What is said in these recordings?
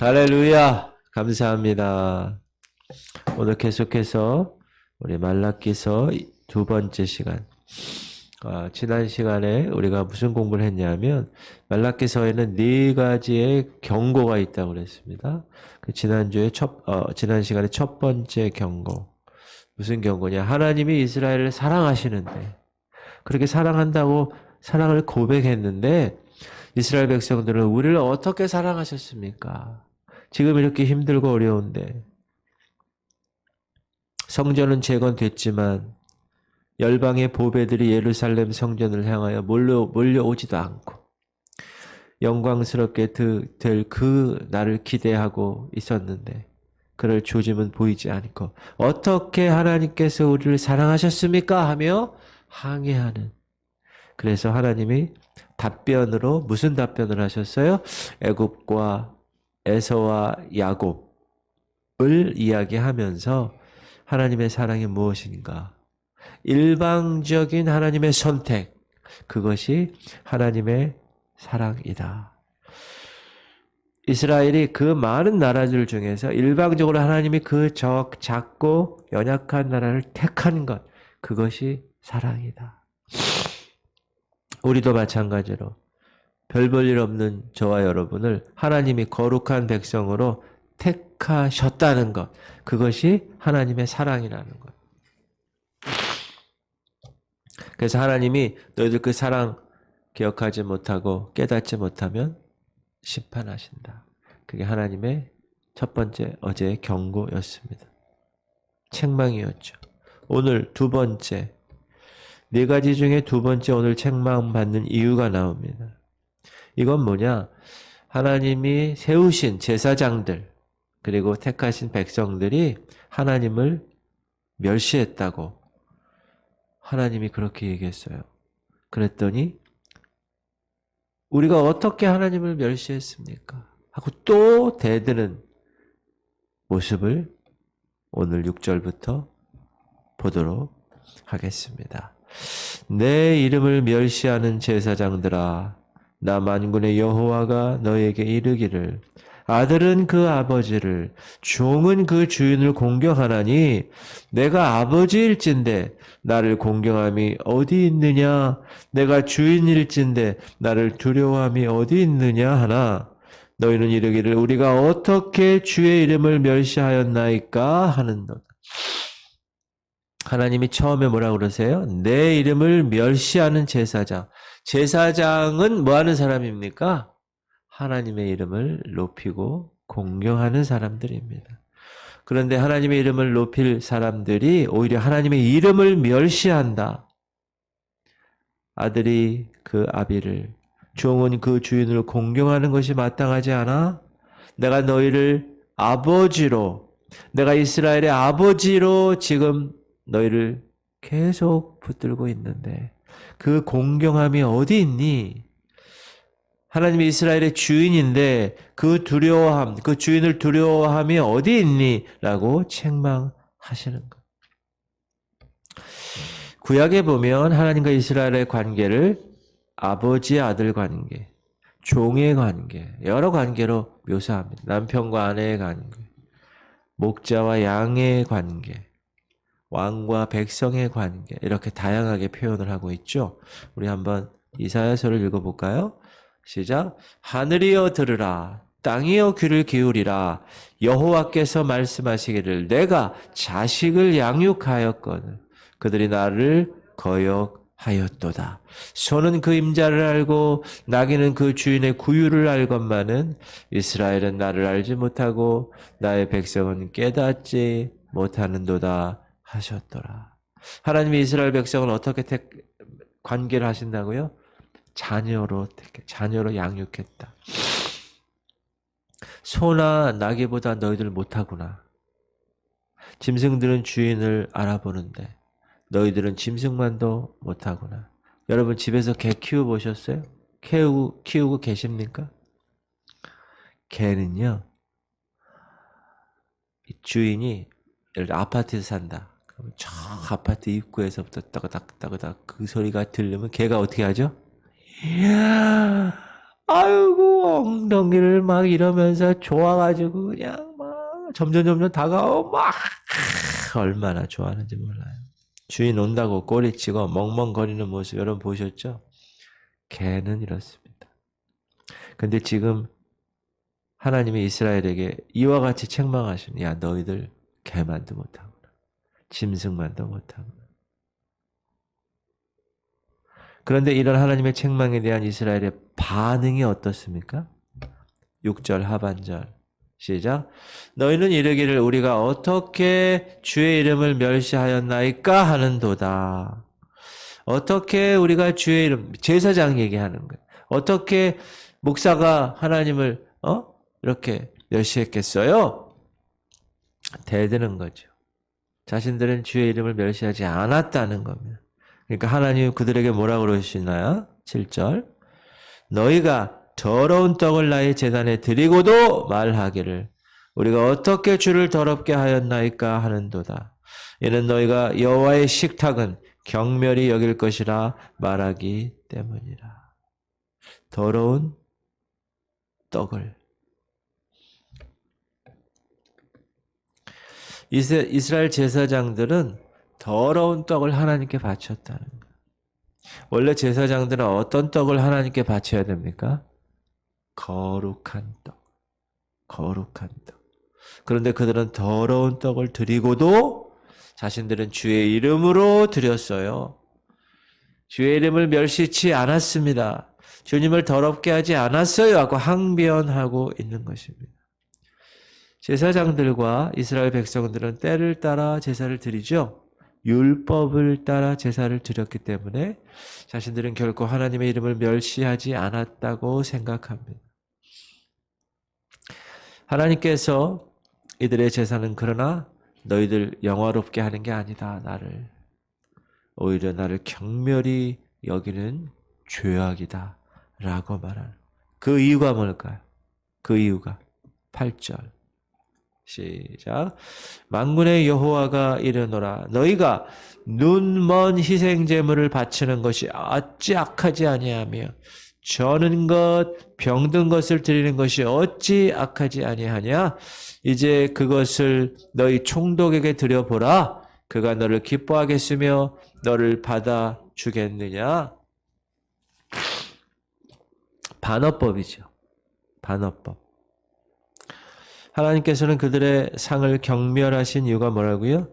할렐루야! 감사합니다. 오늘 계속해서 우리 말라기서 두 번째 시간. 지난 시간에 우리가 무슨 공부를 했냐면 말라기서에는 네 가지의 경고가 있다고 그랬습니다. 지난 시간에 첫 번째 경고. 무슨 경고냐? 하나님이 이스라엘을 사랑하시는데 그렇게 사랑한다고 사랑을 고백했는데 이스라엘 백성들은 우리를 어떻게 사랑하셨습니까? 지금 이렇게 힘들고 어려운데 성전은 재건됐지만 열방의 보배들이 예루살렘 성전을 향하여 몰려오지도 않고 영광스럽게 될 그 날을 기대하고 있었는데 그럴 조짐은 보이지 않고 어떻게 하나님께서 우리를 사랑하셨습니까? 하며 항의하는. 그래서 하나님이 답변으로 무슨 답변을 하셨어요? 애굽과 에서와 야곱을 이야기하면서 하나님의 사랑이 무엇인가? 일방적인 하나님의 선택, 그것이 하나님의 사랑이다. 이스라엘이 그 많은 나라들 중에서 일방적으로 하나님이 그 작고 연약한 나라를 택한 것, 그것이 사랑이다. 우리도 마찬가지로 별 볼 일 없는 저와 여러분을 하나님이 거룩한 백성으로 택하셨다는 것, 그것이 하나님의 사랑이라는 것. 그래서 하나님이 너희들 그 사랑 기억하지 못하고 깨닫지 못하면 심판하신다. 그게 하나님의 첫 번째 어제의 경고였습니다. 책망이었죠. 오늘 두 번째, 네 가지 중에 두 번째 오늘 책망받는 이유가 나옵니다. 이건 뭐냐? 하나님이 세우신 제사장들 그리고 택하신 백성들이 하나님을 멸시했다고 하나님이 그렇게 얘기했어요. 그랬더니 우리가 어떻게 하나님을 멸시했습니까? 하고 또 대드는 모습을 오늘 6절부터 보도록 하겠습니다. 내 이름을 멸시하는 제사장들아, 나 만군의 여호와가 너에게 이르기를 아들은 그 아버지를 종은 그 주인을 공경하나니 내가 아버지일진데 나를 공경함이 어디 있느냐? 내가 주인일진데 나를 두려워함이 어디 있느냐 하나 너희는 이르기를 우리가 어떻게 주의 이름을 멸시하였나이까 하는도다. 하나님이 처음에 뭐라고 그러세요? 내 이름을 멸시하는 제사장. 제사장은 뭐 하는 사람입니까? 하나님의 이름을 높이고 공경하는 사람들입니다. 그런데 하나님의 이름을 높일 사람들이 오히려 하나님의 이름을 멸시한다. 아들이 그 아비를, 종은 그 주인을 공경하는 것이 마땅하지 않아? 내가 너희를 아버지로, 내가 이스라엘의 아버지로 지금 너희를 계속 붙들고 있는데 그 공경함이 어디 있니? 하나님이 이스라엘의 주인인데 그 두려워함, 그 주인을 두려워함이 어디 있니? 라고 책망하시는 것. 구약에 보면 하나님과 이스라엘의 관계를 아버지 아들 관계, 종의 관계, 여러 관계로 묘사합니다. 남편과 아내의 관계, 목자와 양의 관계, 왕과 백성의 관계, 이렇게 다양하게 표현을 하고 있죠. 우리 한번 이사야서를 읽어볼까요? 시작. 하늘이여 들으라, 땅이여 귀를 기울이라. 여호와께서 말씀하시기를 내가 자식을 양육하였거늘 그들이 나를 거역하였도다. 소는 그 임자를 알고 나귀는 그 주인의 구유를 알건만은 이스라엘은 나를 알지 못하고 나의 백성은 깨닫지 못하는도다 하셨더라. 하나님이 이스라엘 백성을 어떻게 관계를 하신다고요? 자녀로 양육했다. 소나 나귀보다 너희들 못하구나. 짐승들은 주인을 알아보는데 너희들은 짐승만도 못하구나. 여러분 집에서 개 키워보셨어요? 키우고 계십니까? 개는요, 주인이 예를 들어 아파트에서 산다. 그럼 저 아파트 입구에서부터 따그닥 그 소리가 들리면 개가 어떻게 하죠? 이야 아이고 엉덩이를 막 이러면서 좋아가지고 그냥 막 점점 다가오 막 얼마나 좋아하는지 몰라요. 주인 온다고 꼬리치고 멍멍거리는 모습 여러분 보셨죠? 개는 이렇습니다. 근데 지금 하나님이 이스라엘에게 이와 같이 책망하시니 야 너희들 개만도 못하구나. 짐승만도 못하구나. 그런데 이런 하나님의 책망에 대한 이스라엘의 반응이 어떻습니까? 6절 하반절 시작. 너희는 이르기를 우리가 어떻게 주의 이름을 멸시하였나이까 하는도다. 어떻게 우리가 주의 이름 제사장 얘기하는 거예요. 어떻게 목사가 하나님을 이렇게 멸시했겠어요? 대드는 거죠. 자신들은 주의 이름을 멸시하지 않았다는 겁니다. 그러니까 하나님 그들에게 뭐라고 그러시나요? 7절 너희가 더러운 떡을 나의 제단에 드리고도 말하기를 우리가 어떻게 주를 더럽게 하였나이까 하는도다. 이는 너희가 여호와의 식탁은 경멸히 여길 것이라 말하기 때문이라. 더러운 떡을 이스라엘 제사장들은 더러운 떡을 하나님께 바쳤다는 거예요. 원래 제사장들은 어떤 떡을 하나님께 바쳐야 됩니까? 거룩한 떡. 거룩한 떡. 그런데 그들은 더러운 떡을 드리고도 자신들은 주의 이름으로 드렸어요. 주의 이름을 멸시치 않았습니다. 주님을 더럽게 하지 않았어요 하고 항변하고 있는 것입니다. 제사장들과 이스라엘 백성들은 때를 따라 제사를 드리죠. 율법을 따라 제사를 드렸기 때문에 자신들은 결코 하나님의 이름을 멸시하지 않았다고 생각합니다. 하나님께서 이들의 제사는 그러나 너희들 영화롭게 하는 게 아니다. 오히려 나를 경멸히 여기는 죄악이다. 라고 말하는 그 이유가 뭘까요? 그 이유가 8절 시작. 만군의 여호와가 이르노라 너희가 눈먼 희생 제물을 바치는 것이 어찌 악하지 아니하며 저는 것 병든 것을 드리는 것이 어찌 악하지 아니하냐 이제 그것을 너희 총독에게 드려보라 그가 너를 기뻐하겠으며 너를 받아 주겠느냐. 반어법이죠. 반어법. 하나님께서는 그들의 상을 경멸하신 이유가 뭐라고요?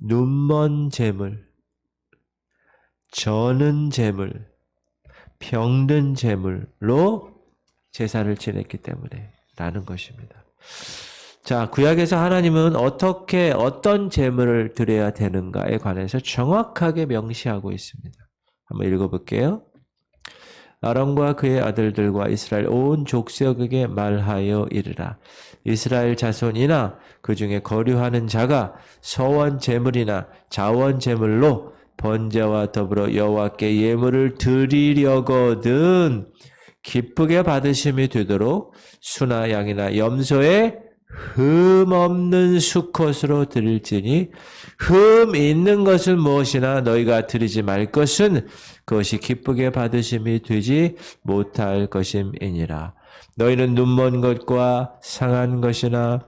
눈먼 제물, 저는 제물, 병든 제물로 제사를 지냈기 때문에 라는 것입니다. 자, 구약에서 하나님은 어떤 제물을 드려야 되는가에 관해서 정확하게 명시하고 있습니다. 한번 읽어볼게요. 아론과 그의 아들들과 이스라엘 온 족속에게 말하여 이르라. 이스라엘 자손이나 그 중에 거류하는 자가 서원 제물이나 자원 제물로 번제와 더불어 여호와께 예물을 드리려거든 기쁘게 받으심이 되도록 수나 양이나 염소에 흠 없는 수컷으로 드릴지니 흠 있는 것을 무엇이나 너희가 드리지 말 것은 그것이 기쁘게 받으심이 되지 못할 것임이니라. 너희는 눈먼 것과 상한 것이나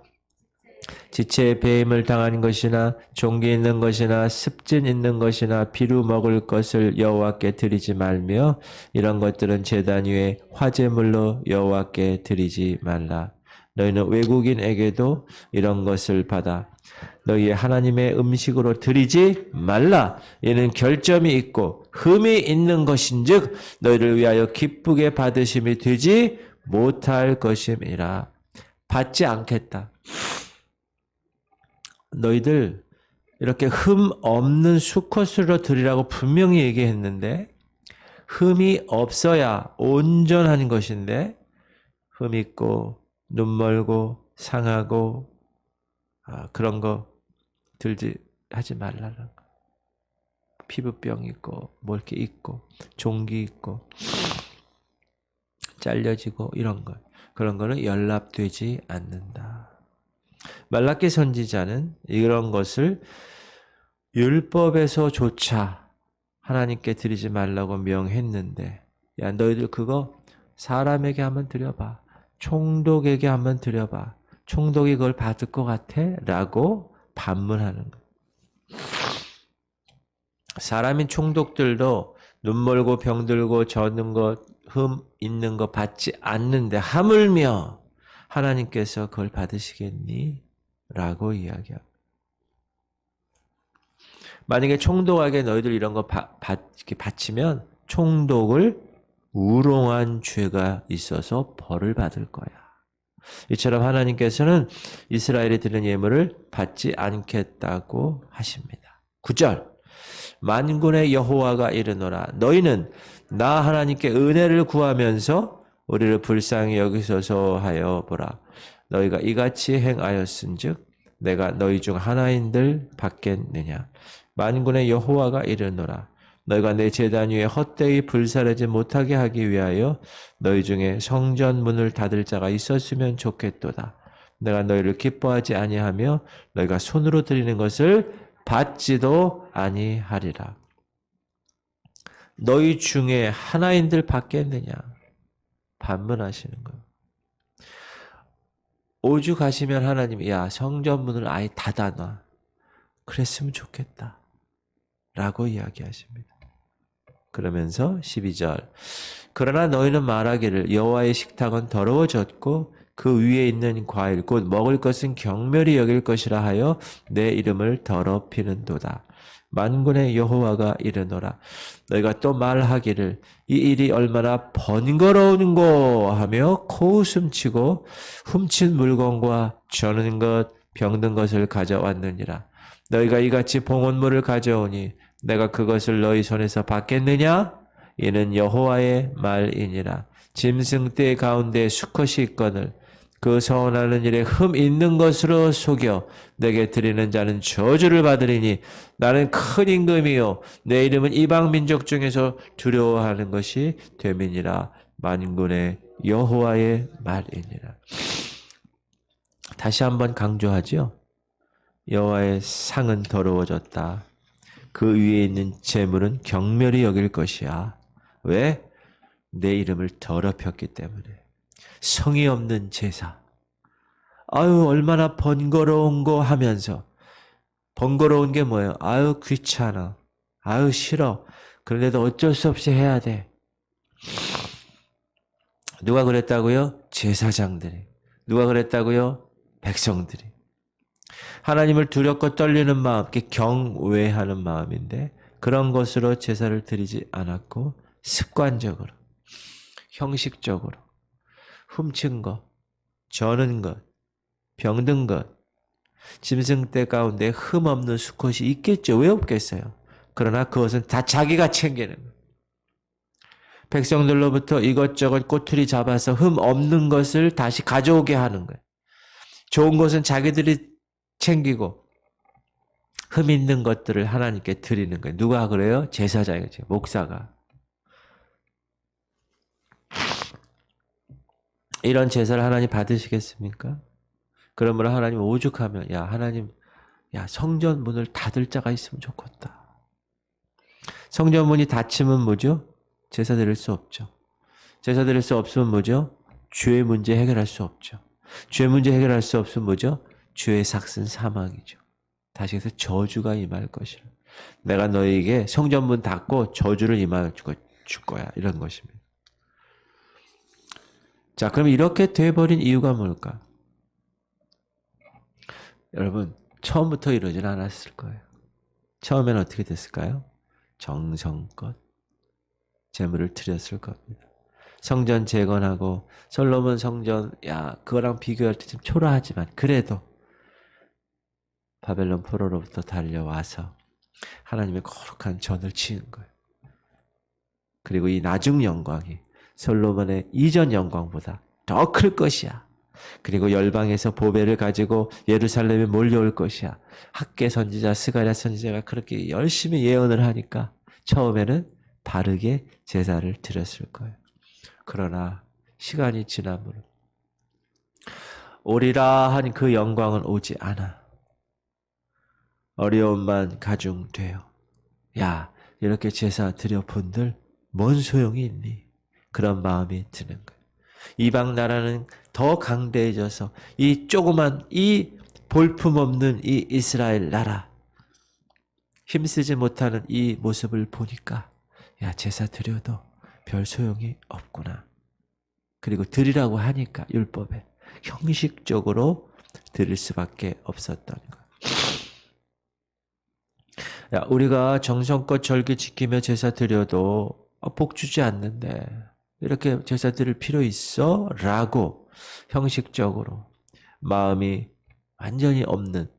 지체의 배임을 당한 것이나 종기 있는 것이나 습진 있는 것이나 비루 먹을 것을 여호와께 드리지 말며 이런 것들은 제단 위에 화제물로 여호와께 드리지 말라. 너희는 외국인에게도 이런 것을 받아 너희의 하나님의 음식으로 드리지 말라. 이는 결점이 있고 흠이 있는 것인즉 너희를 위하여 기쁘게 받으심이 되지 못할 것임이라. 받지 않겠다. 너희들 이렇게 흠 없는 수컷으로 드리라고 분명히 얘기했는데 흠이 없어야 온전한 것인데 흠 있고 눈멀고 상하고 그런 거 하지 말라는 거. 피부병 있고 뭐 이렇게 있고 종기 있고 잘려지고 이런 것 그런 거는 연락되지 않는다. 말라기 선지자는 이런 것을 율법에서조차 하나님께 드리지 말라고 명했는데 야 너희들 그거 사람에게 한번 드려봐. 총독에게 한번 드려봐. 총독이 그걸 받을 것 같아? 라고 반문하는 거예요. 사람인 총독들도 눈 멀고 병들고 젖는 것, 흠 있는 거 받지 않는데 하물며 하나님께서 그걸 받으시겠니? 라고 이야기합니다. 만약에 총독에게 너희들 이런 거 바치면 총독을 우롱한 죄가 있어서 벌을 받을 거야. 이처럼 하나님께서는 이스라엘이 드린 예물을 받지 않겠다고 하십니다. 9절 만군의 여호와가 이르노라 너희는 나 하나님께 은혜를 구하면서 우리를 불쌍히 여기소서 하여 보라. 너희가 이같이 행하였은즉 내가 너희 중 하나인들 받겠느냐. 만군의 여호와가 이르노라 너희가 내 제단 위에 헛되이 불사르지 못하게 하기 위하여 너희 중에 성전 문을 닫을 자가 있었으면 좋겠도다. 내가 너희를 기뻐하지 아니하며 너희가 손으로 드리는 것을 받지도 아니하리라. 너희 중에 하나인들 받겠느냐? 반문하시는 거예요. 오죽하시면 하나님이 야 성전 문을 아예 닫아놔. 그랬으면 좋겠다. 라고 이야기하십니다. 그러면서 12절 그러나 너희는 말하기를 여호와의 식탁은 더러워졌고 그 위에 있는 과일 곧 먹을 것은 경멸히 여길 것이라 하여 내 이름을 더럽히는도다. 만군의 여호와가 이르노라 너희가 또 말하기를 이 일이 얼마나 번거로운고 하며 코웃음치고 훔친 물건과 저는 것 병든 것을 가져왔느니라. 너희가 이같이 봉헌물을 가져오니 내가 그것을 너희 손에서 받겠느냐? 이는 여호와의 말이니라. 짐승 떼 가운데 수컷이 있거늘 그 서원하는 일에 흠 있는 것으로 속여 내게 드리는 자는 저주를 받으리니 나는 큰 임금이요 내 이름은 이방 민족 중에서 두려워하는 것이 됨이니라. 만군의 여호와의 말이니라. 다시 한번 강조하죠. 여호와의 상은 더러워졌다. 그 위에 있는 재물은 경멸히 여길 것이야. 왜? 내 이름을 더럽혔기 때문에. 성의 없는 제사. 아유 얼마나 번거로운 거 하면서 번거로운 게 뭐예요? 아유 귀찮아. 아유 싫어. 그런데도 어쩔 수 없이 해야 돼. 누가 그랬다고요? 제사장들이. 누가 그랬다고요? 백성들이. 하나님을 두렵고 떨리는 마음, 경외하는 마음인데 그런 것으로 제사를 드리지 않았고 습관적으로, 형식적으로 훔친 것, 저는 것, 병든 것, 짐승떼 가운데 흠 없는 수컷이 있겠죠. 왜 없겠어요? 그러나 그것은 다 자기가 챙기는 거예요. 백성들로부터 이것저것 꼬투리 잡아서 흠 없는 것을 다시 가져오게 하는 거예요. 좋은 것은 자기들이 챙기고 흠 있는 것들을 하나님께 드리는 거예요. 누가 그래요? 제사장이죠. 목사가. 이런 제사를 하나님 받으시겠습니까? 그러므로 하나님 오죽하면 야 하나님 야 성전 문을 닫을 자가 있으면 좋겠다. 성전 문이 닫히면 뭐죠? 제사 드릴 수 없죠. 제사 드릴 수 없으면 뭐죠? 죄 문제 해결할 수 없죠. 죄 문제 해결할 수 없으면 뭐죠? 죄의 삭은 사망이죠. 다시 해서 저주가 임할 것이라. 내가 너희에게 성전 문 닫고 저주를 임할 줄 거야. 이런 것입니다. 자, 그럼 이렇게 돼버린 이유가 뭘까? 여러분, 처음부터 이러진 않았을 거예요. 처음에는 어떻게 됐을까요? 정성껏 제물을 드렸을 겁니다. 성전 재건하고 솔로몬 성전, 그거랑 비교할 때 좀 초라하지만 그래도 바벨론 포로로부터 달려와서 하나님의 거룩한 전을 치는 거예요. 그리고 이 나중 영광이 솔로몬의 이전 영광보다 더 클 것이야. 그리고 열방에서 보배를 가지고 예루살렘에 몰려올 것이야. 학개 선지자, 스가랴 선지자가 그렇게 열심히 예언을 하니까 처음에는 바르게 제사를 드렸을 거예요. 그러나 시간이 지나므로 오리라 한 그 영광은 오지 않아. 어려움만 가중돼요. 야, 이렇게 제사 드려본들 뭔 소용이 있니? 그런 마음이 드는 거예요. 이방 나라는 더 강대해져서 이 조그만 이 볼품없는 이 이스라엘 나라 힘쓰지 못하는 이 모습을 보니까 야 제사 드려도 별 소용이 없구나. 그리고 드리라고 하니까 율법에 형식적으로 드릴 수밖에 없었던 것. 야 우리가 정성껏 절기 지키며 제사 드려도 복 주지 않는데 이렇게 제사 드릴 필요 있어? 라고 형식적으로 마음이 완전히 없는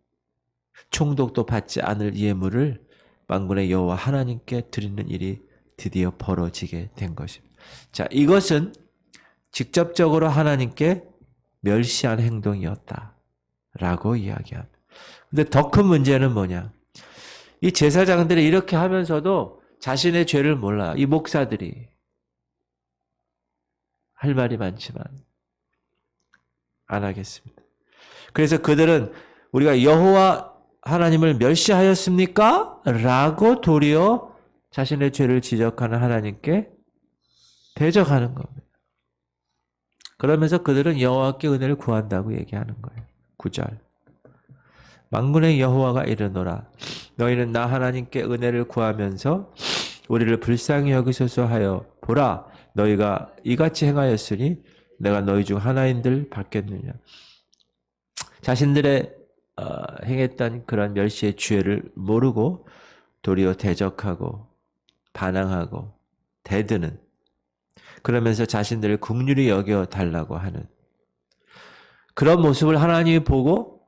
총독도 받지 않을 예물을 만군의 여호와 하나님께 드리는 일이 드디어 벌어지게 된 것입니다. 자, 이것은 직접적으로 하나님께 멸시한 행동이었다 라고 이야기합니다. 근데 더 큰 문제는 뭐냐? 이 제사장들이 이렇게 하면서도 자신의 죄를 몰라. 이 목사들이 할 말이 많지만 안 하겠습니다. 그래서 그들은 우리가 여호와 하나님을 멸시하였습니까? 라고 도리어 자신의 죄를 지적하는 하나님께 대적하는 겁니다. 그러면서 그들은 여호와께 은혜를 구한다고 얘기하는 거예요. 9절. 만군의 여호와가 이르노라. 너희는 나 하나님께 은혜를 구하면서 우리를 불쌍히 여기소서 하여 보라. 너희가 이같이 행하였으니 내가 너희 중 하나인들 받겠느냐. 자신들의 행했던 그런 멸시의 죄를 모르고 도리어 대적하고 반항하고 대드는 그러면서 자신들을 긍휼히 여겨달라고 하는 그런 모습을 하나님이 보고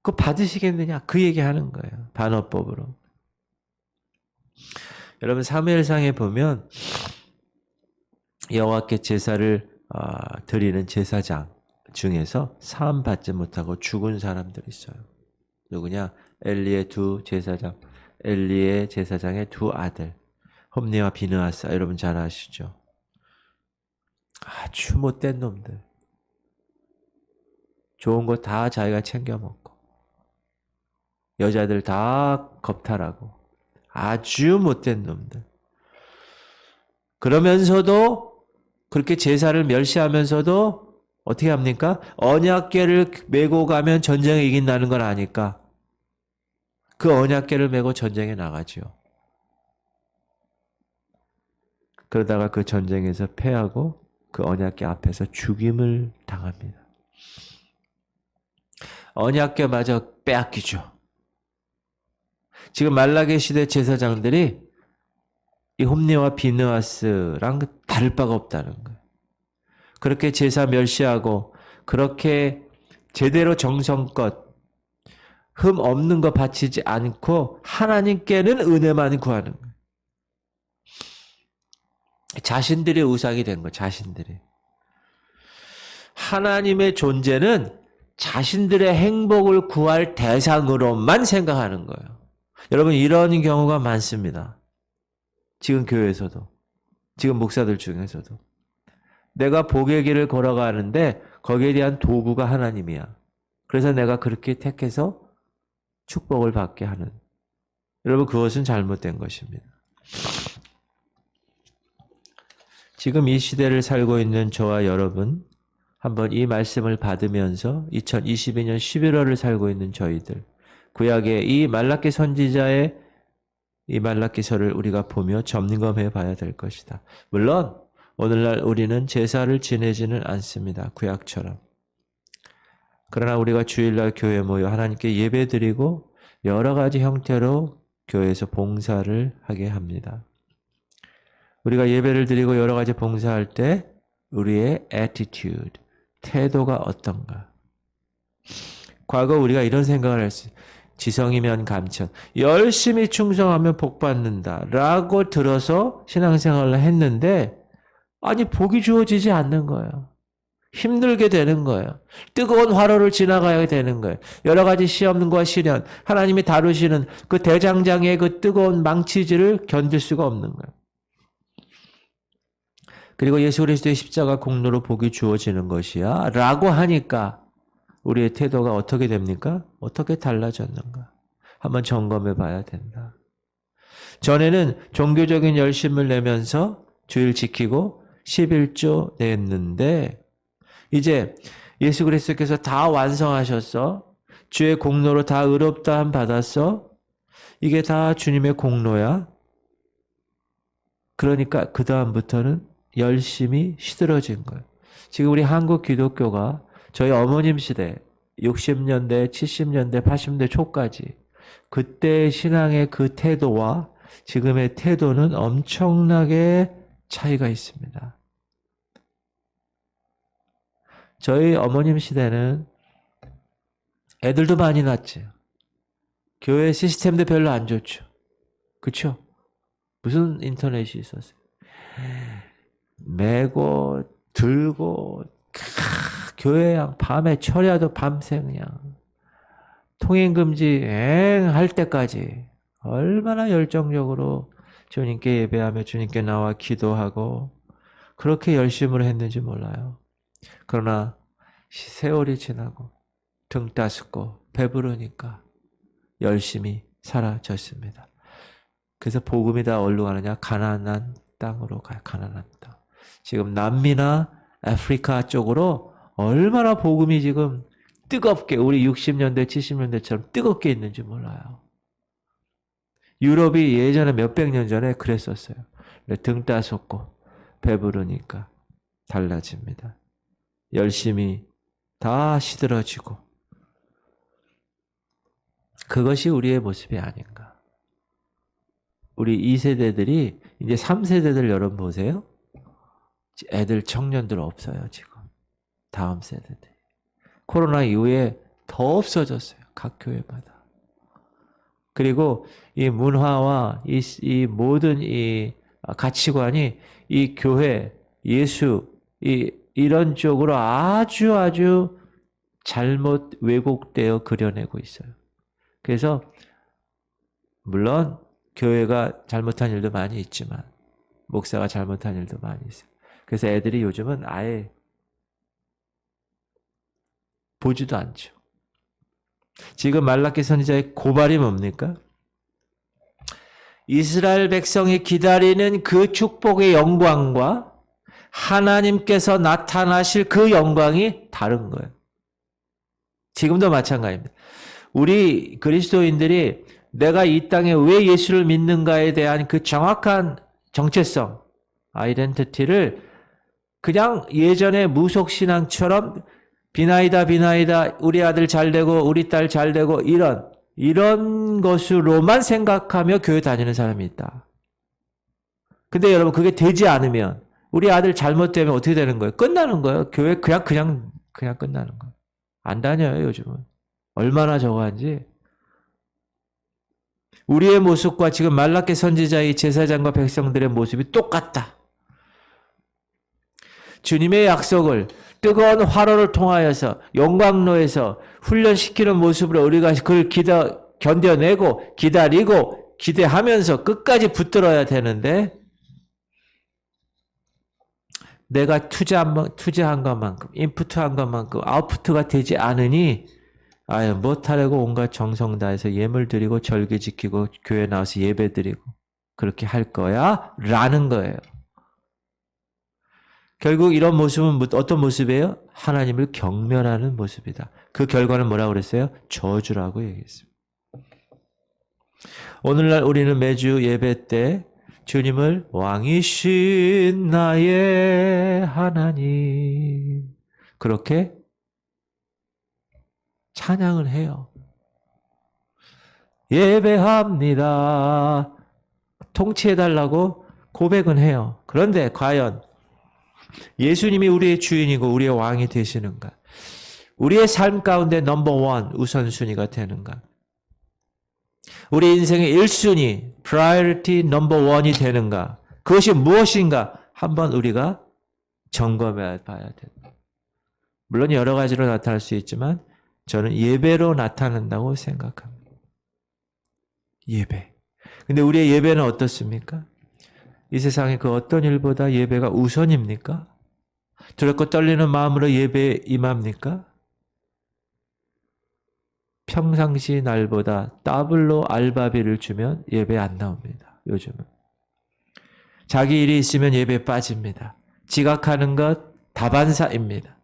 그거 받으시겠느냐 그 얘기하는 거예요. 반어법으로. 여러분 사무엘상에 보면 여호와께 제사를 드리는 제사장 중에서 사함 받지 못하고 죽은 사람들이 있어요. 누구냐? 엘리의 제사장의 두 아들 홈니와 비느하스. 여러분 잘 아시죠? 아주 못된 놈들. 좋은 거 다 자기가 챙겨 먹고 여자들 다 겁탈하고 아주 못된 놈들. 그러면서도 그렇게 제사를 멸시하면서도 어떻게 합니까? 언약궤를 메고 가면 전쟁에 이긴다는 걸 아니까 그 언약궤를 메고 전쟁에 나가지요. 그러다가 그 전쟁에서 패하고 그 언약궤 앞에서 죽임을 당합니다. 언약궤마저 빼앗기죠. 지금 말라기 시대 제사장들이 이 홈리와 비느하스랑 다를 바가 없다는 거예요. 그렇게 제사 멸시하고 그렇게 제대로 정성껏 흠 없는 거 바치지 않고 하나님께는 은혜만 구하는 거예요. 자신들이 우상이 된 거예요. 자신들이. 하나님의 존재는 자신들의 행복을 구할 대상으로만 생각하는 거예요. 여러분 이런 경우가 많습니다. 지금 교회에서도. 지금 목사들 중에서도. 내가 복의 길을 걸어가는데 거기에 대한 도구가 하나님이야. 그래서 내가 그렇게 택해서 축복을 받게 하는. 여러분 그것은 잘못된 것입니다. 지금 이 시대를 살고 있는 저와 여러분 한번 이 말씀을 받으면서 2022년 11월을 살고 있는 저희들 구약의 이 말라기 선지자의 이 말라기서를 우리가 보며 점검해 봐야 될 것이다. 물론 오늘날 우리는 제사를 지내지는 않습니다. 구약처럼. 그러나 우리가 주일날 교회에 모여 하나님께 예배드리고 여러 가지 형태로 교회에서 봉사를 하게 합니다. 우리가 예배를 드리고 여러 가지 봉사할 때 우리의 attitude, 태도가 어떤가? 과거 우리가 이런 생각을 했어요. 지성이면 감천. 열심히 충성하면 복 받는다 라고 들어서 신앙생활을 했는데 아니 복이 주어지지 않는 거예요. 힘들게 되는 거예요. 뜨거운 화로를 지나가야 되는 거예요. 여러 가지 시험과 시련, 하나님이 다루시는 그 대장장의 그 뜨거운 망치질을 견딜 수가 없는 거예요. 그리고 예수 그리스도의 십자가 공로로 복이 주어지는 것이야 라고 하니까 우리의 태도가 어떻게 됩니까? 어떻게 달라졌는가? 한번 점검해 봐야 된다. 전에는 종교적인 열심을 내면서 주일 지키고 11조 냈는데 이제 예수 그리스도께서 다 완성하셨어. 주의 공로로 다 의롭다함 받았어. 이게 다 주님의 공로야. 그러니까 그 다음부터는 열심히 시들어진 거예요. 지금 우리 한국 기독교가 저희 어머님 시대 60년대, 70년대, 80년대 초까지 그때의 신앙의 그 태도와 지금의 태도는 엄청나게 차이가 있습니다. 저희 어머님 시대는 애들도 많이 낳지. 교회 시스템도 별로 안 좋죠. 그렇죠? 무슨 인터넷이 있었어요? 메고 들고 교회 밤에 철야도 밤새 그냥 통행금지 할 때까지 얼마나 열정적으로 주님께 예배하며 주님께 나와 기도하고 그렇게 열심으로 했는지 몰라요. 그러나 세월이 지나고 등 따숩고 배부르니까 열심히 사라졌습니다. 그래서 복음이 다 어디로 가느냐? 가나안 땅으로 가요. 가나안 땅. 지금 남미나 아프리카 쪽으로 얼마나 복음이 지금 뜨겁게 우리 60년대 70년대처럼 뜨겁게 있는지 몰라요. 유럽이 예전에 몇백 년 전에 그랬었어요. 등 따숩고 배부르니까 달라집니다. 열심히 다 시들어지고 그것이 우리의 모습이 아닌가. 우리 2세대들이 이제 3세대들 여러분 보세요. 애들 청년들 없어요 지금. 다음 세대들. 코로나 이후에 더 없어졌어요. 각 교회마다. 그리고 이 문화와 이 모든 이 가치관이 이 교회, 예수, 이런 쪽으로 아주 잘못 왜곡되어 그려내고 있어요. 그래서 물론 교회가 잘못한 일도 많이 있지만 목사가 잘못한 일도 많이 있어요. 그래서 애들이 요즘은 아예 보지도 않죠. 지금 말라기 선지자의 고발이 뭡니까? 이스라엘 백성이 기다리는 그 축복의 영광과 하나님께서 나타나실 그 영광이 다른 거예요. 지금도 마찬가지입니다. 우리 그리스도인들이 내가 이 땅에 왜 예수를 믿는가에 대한 그 정확한 정체성, 아이덴티티를 그냥 예전의 무속신앙처럼 비나이다 우리 아들 잘 되고 우리 딸 잘 되고 이런 것으로만 생각하며 교회 다니는 사람이 있다. 근데 여러분 그게 되지 않으면 우리 아들 잘못되면 어떻게 되는 거예요? 끝나는 거예요. 교회 그냥 끝나는 거예요. 안 다녀요 요즘은. 얼마나 저거한지. 우리의 모습과 지금 말라기 선지자의 제사장과 백성들의 모습이 똑같다. 주님의 약속을 뜨거운 화로를 통하여서 영광로에서 훈련시키는 모습으로 우리가 그걸 견뎌내고 기다리고 기대하면서 끝까지 붙들어야 되는데 내가 투자한 것만큼 인풋한 것만큼 아웃풋가 되지 않으니 못하려고 온갖 정성 다해서 예물 드리고 절기 지키고 교회 나와서 예배 드리고 그렇게 할 거야? 라는 거예요. 결국 이런 모습은 어떤 모습이에요? 하나님을 경멸하는 모습이다. 그 결과는 뭐라고 그랬어요? 저주라고 얘기했습니다. 오늘날 우리는 매주 예배 때 주님을 왕이신 나의 하나님 그렇게 찬양을 해요. 예배합니다. 통치해달라고 고백은 해요. 그런데 과연 예수님이 우리의 주인이고 우리의 왕이 되시는가? 우리의 삶 가운데 넘버원 우선순위가 되는가? 우리 인생의 1순위, priority 넘버 원이 되는가? 그것이 무엇인가? 한번 우리가 점검해 봐야 된다. 물론 여러 가지로 나타날 수 있지만 저는 예배로 나타난다고 생각합니다. 예배. 근데 우리의 예배는 어떻습니까? 이 세상의 그 어떤 일보다 예배가 우선입니까? 두렵고 떨리는 마음으로 예배에 임합니까? 평상시 날보다 더블로 알바비를 주면 예배 안 나옵니다. 요즘은. 자기 일이 있으면 예배 빠집니다. 지각하는 것, 다반사입니다.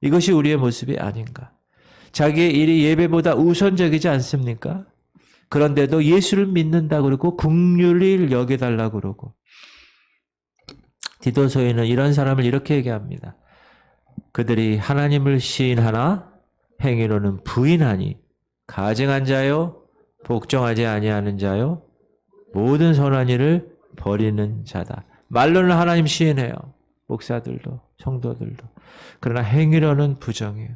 이것이 우리의 모습이 아닌가. 자기의 일이 예배보다 우선적이지 않습니까? 그런데도 예수를 믿는다 그러고 긍휼히 여겨달라고 그러고. 디도서에는 이런 사람을 이렇게 얘기합니다. 그들이 하나님을 시인하나 행위로는 부인하니 가증한 자요 복종하지 아니하는 자요 모든 선한 일을 버리는 자다. 말로는 하나님 시인해요. 목사들도 성도들도. 그러나 행위로는 부정해요.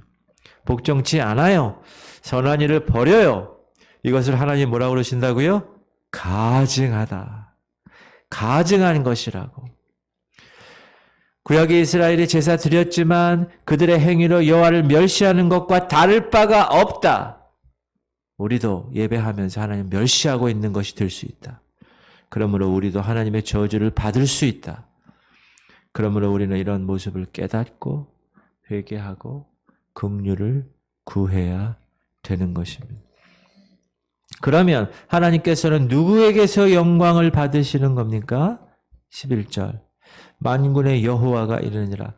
복종치 않아요. 선한 일을 버려요. 이것을 하나님 뭐라고 그러신다고요? 가증하다. 가증한 것이라고. 구약의 이스라엘이 제사 드렸지만 그들의 행위로 여호와를 멸시하는 것과 다를 바가 없다. 우리도 예배하면서 하나님 멸시하고 있는 것이 될 수 있다. 그러므로 우리도 하나님의 저주를 받을 수 있다. 그러므로 우리는 이런 모습을 깨닫고 회개하고 긍휼을 구해야 되는 것입니다. 그러면 하나님께서는 누구에게서 영광을 받으시는 겁니까? 11절. 만군의 여호와가 이르니라.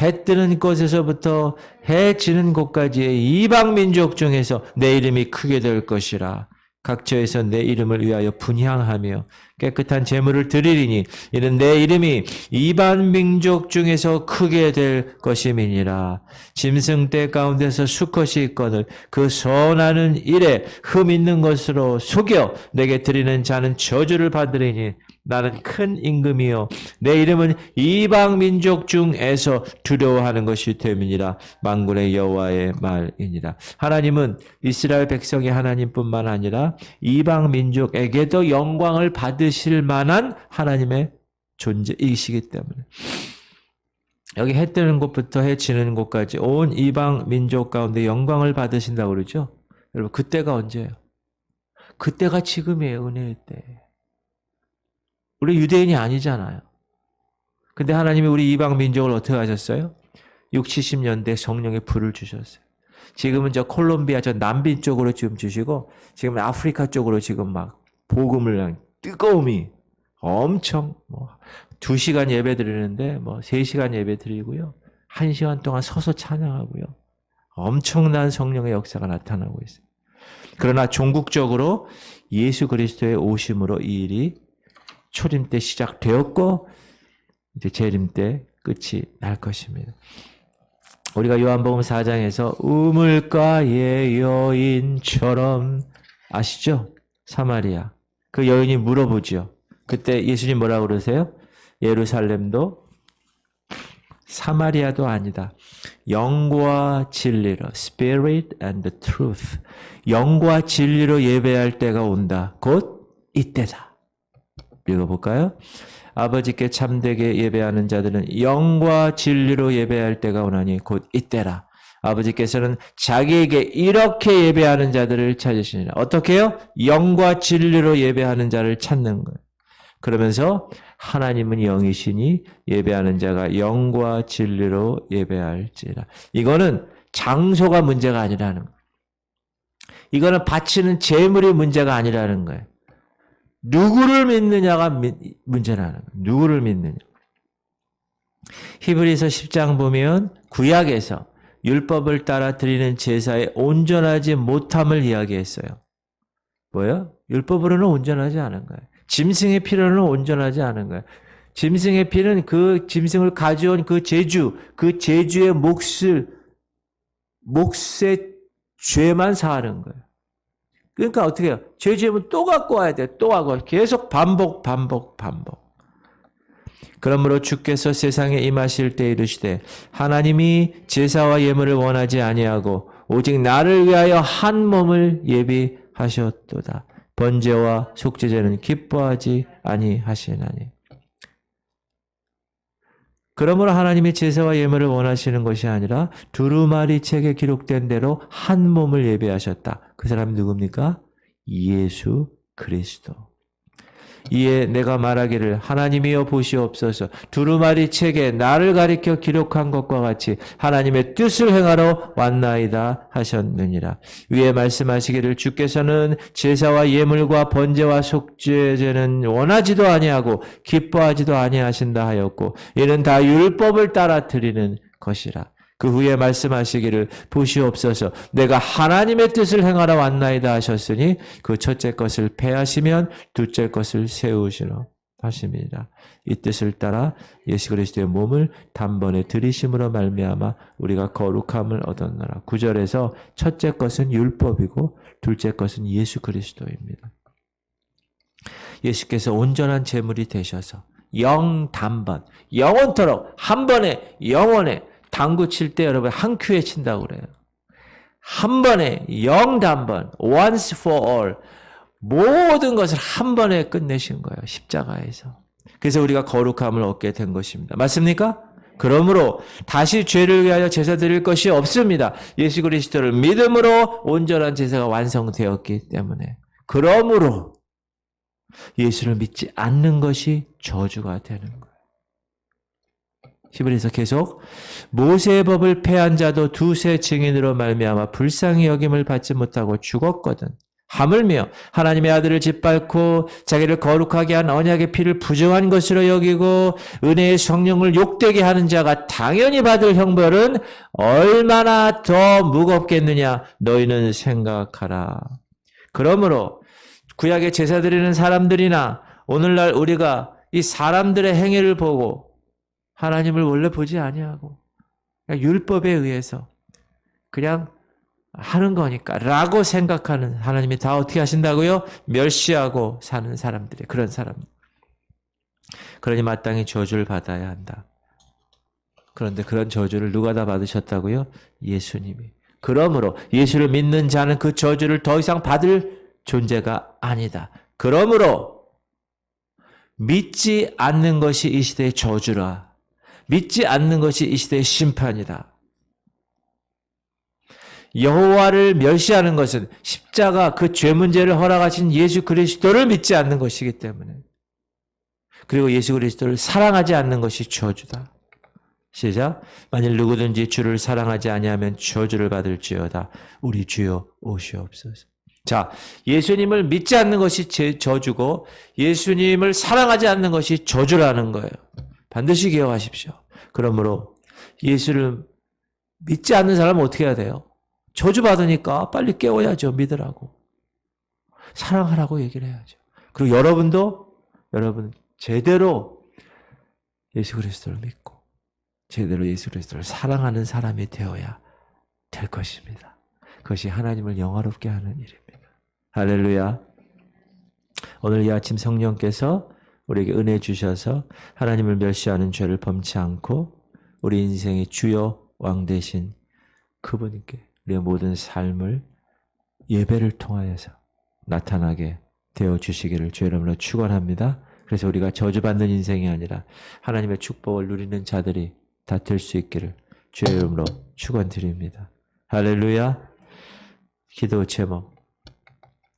해 뜨는 곳에서부터 해 지는 곳까지의 이방 민족 중에서 내 이름이 크게 될 것이라. 각처에서 내 이름을 위하여 분향하며 깨끗한 제물을 드리리니 이는 내 이름이 이방 민족 중에서 크게 될 것임이니라. 짐승떼 가운데서 수컷이 있거늘 그 선하는 일에 흠 있는 것으로 속여 내게 드리는 자는 저주를 받으리니 나는 큰 임금이요 내 이름은 이방 민족 중에서 두려워하는 것이 됨이니라. 만군의 여호와의 말이니라. 하나님은 이스라엘 백성의 하나님뿐만 아니라 이방 민족에게도 영광을 받으실 만한 하나님의 존재이시기 때문에 여기 해 뜨는 곳부터 해 지는 곳까지 온 이방 민족 가운데 영광을 받으신다고 그러죠. 여러분 그때가 언제예요? 그때가 지금이에요. 은혜의 때. 우리 유대인이 아니잖아요. 근데 하나님이 우리 이방 민족을 어떻게 하셨어요? 60, 70년대 성령의 불을 주셨어요. 지금은 저 콜롬비아 저 남미 쪽으로 지금 주시고 지금 아프리카 쪽으로 지금 막 복음을 뜨거움이 엄청 2시간 예배 드리는데 3시간 예배 드리고요. 1시간 동안 서서 찬양하고요. 엄청난 성령의 역사가 나타나고 있어요. 그러나 종국적으로 예수 그리스도의 오심으로 이 일이 초림 때 시작되었고 이제 재림 때 끝이 날 것입니다. 우리가 요한복음 4장에서 우물가의 여인처럼 아시죠? 사마리아. 그 여인이 물어보죠. 그때 예수님 뭐라고 그러세요? 예루살렘도 사마리아도 아니다. 영과 진리로 Spirit and the truth. 영과 진리로 예배할 때가 온다. 곧 이때다. 읽어볼까요? 아버지께 참되게 예배하는 자들은 영과 진리로 예배할 때가 오나니 곧 이때라. 아버지께서는 자기에게 이렇게 예배하는 자들을 찾으시니라. 어떻게 해요? 영과 진리로 예배하는 자를 찾는 거예요. 그러면서 하나님은 영이시니 예배하는 자가 영과 진리로 예배할지라. 이거는 장소가 문제가 아니라는 거예요. 이거는 바치는 제물이 문제가 아니라는 거예요. 누구를 믿느냐가 문제라는 거예요. 누구를 믿느냐. 히브리서 10장 보면 구약에서 율법을 따라 드리는 제사에 온전하지 못함을 이야기했어요. 뭐요? 율법으로는 온전하지 않은 거예요. 짐승의 피로는 온전하지 않은 거예요. 짐승의 피는 그 짐승을 가져온 그 제주, 그 제주의 몫의 죄만 사하는 거예요. 그러니까 어떻게 해요? 죄 지으면 또 갖고 와야 돼. 또 하고 계속 반복. 그러므로 주께서 세상에 임하실 때 이르시되 하나님이 제사와 예물을 원하지 아니하고 오직 나를 위하여 한 몸을 예비하셨도다. 번제와 속죄제는 기뻐하지 아니하시나니. 그러므로 하나님이 제사와 예물을 원하시는 것이 아니라 두루마리 책에 기록된 대로 한 몸을 예배하셨다. 그 사람이 누굽니까? 예수 그리스도. 이에 내가 말하기를 하나님이여 보시옵소서. 두루마리 책에 나를 가리켜 기록한 것과 같이 하나님의 뜻을 행하러 왔나이다 하셨느니라. 위에 말씀하시기를 주께서는 제사와 예물과 번제와 속죄제는 원하지도 아니하고 기뻐하지도 아니하신다 하였고 이는 다 율법을 따라 드리는 것이라. 그 후에 말씀하시기를 보시옵소서. 내가 하나님의 뜻을 행하러 왔나이다 하셨으니 그 첫째 것을 폐하시면 둘째 것을 세우시노 하십니다. 이 뜻을 따라 예수 그리스도의 몸을 단번에 들이심으로 말미암아 우리가 거룩함을 얻었노라. 9절에서 첫째 것은 율법이고 둘째 것은 예수 그리스도입니다. 예수께서 온전한 제물이 되셔서 영단번, 영원토록 한 번에 영원에 당구 칠 때 여러분 한 큐에 친다고 그래요. 한 번에 영단번, once for all 모든 것을 한 번에 끝내신 거예요. 십자가에서. 그래서 우리가 거룩함을 얻게 된 것입니다. 맞습니까? 그러므로 다시 죄를 위하여 제사 드릴 것이 없습니다. 예수 그리스도를 믿음으로 온전한 제사가 완성되었기 때문에. 그러므로 예수를 믿지 않는 것이 저주가 되는 거예요. 히브리서 계속 모세의 법을 폐한 자도 두세 증인으로 말미암아 불쌍히 여김을 받지 못하고 죽었거든. 하물며 하나님의 아들을 짓밟고 자기를 거룩하게 한 언약의 피를 부정한 것으로 여기고 은혜의 성령을 욕되게 하는 자가 당연히 받을 형벌은 얼마나 더 무겁겠느냐 너희는 생각하라. 그러므로 구약의 제사 드리는 사람들이나 오늘날 우리가 이 사람들의 행위를 보고 하나님을 원래 보지 아니하고 그냥 율법에 의해서 그냥 하는 거니까 라고 생각하는 하나님이 다 어떻게 하신다고요? 멸시하고 사는 사람들이 그런 사람들. 그러니 마땅히 저주를 받아야 한다. 그런데 그런 저주를 누가 다 받으셨다고요? 예수님이. 그러므로 예수를 믿는 자는 그 저주를 더 이상 받을 존재가 아니다. 그러므로 믿지 않는 것이 이 시대의 저주라. 믿지 않는 것이 이 시대의 심판이다. 여호와를 멸시하는 것은 십자가 그 죄 문제를 허락하신 예수 그리스도를 믿지 않는 것이기 때문에 그리고 예수 그리스도를 사랑하지 않는 것이 저주다. 시작. 만일 누구든지 주를 사랑하지 아니하면 저주를 받을지어다. 우리 주여 오시옵소서. 자, 예수님을 믿지 않는 것이 저주고 예수님을 사랑하지 않는 것이 저주라는 거예요. 반드시 기억하십시오. 그러므로 예수를 믿지 않는 사람은 어떻게 해야 돼요? 저주받으니까 빨리 깨워야죠. 믿으라고. 사랑하라고 얘기를 해야죠. 그리고 여러분 제대로 예수 그리스도를 믿고 제대로 예수 그리스도를 사랑하는 사람이 되어야 될 것입니다. 그것이 하나님을 영화롭게 하는 일입니다. 할렐루야. 오늘 이 아침 성령께서 우리에게 은혜 주셔서 하나님을 멸시하는 죄를 범치 않고 우리 인생의 주요 왕 되신 그분께 우리의 모든 삶을 예배를 통하여서 나타나게 되어주시기를 주의 이름으로 축원합니다. 그래서 우리가 저주받는 인생이 아니라 하나님의 축복을 누리는 자들이 다 될 수 있기를 주의 이름으로 축원드립니다. 할렐루야. 기도 제목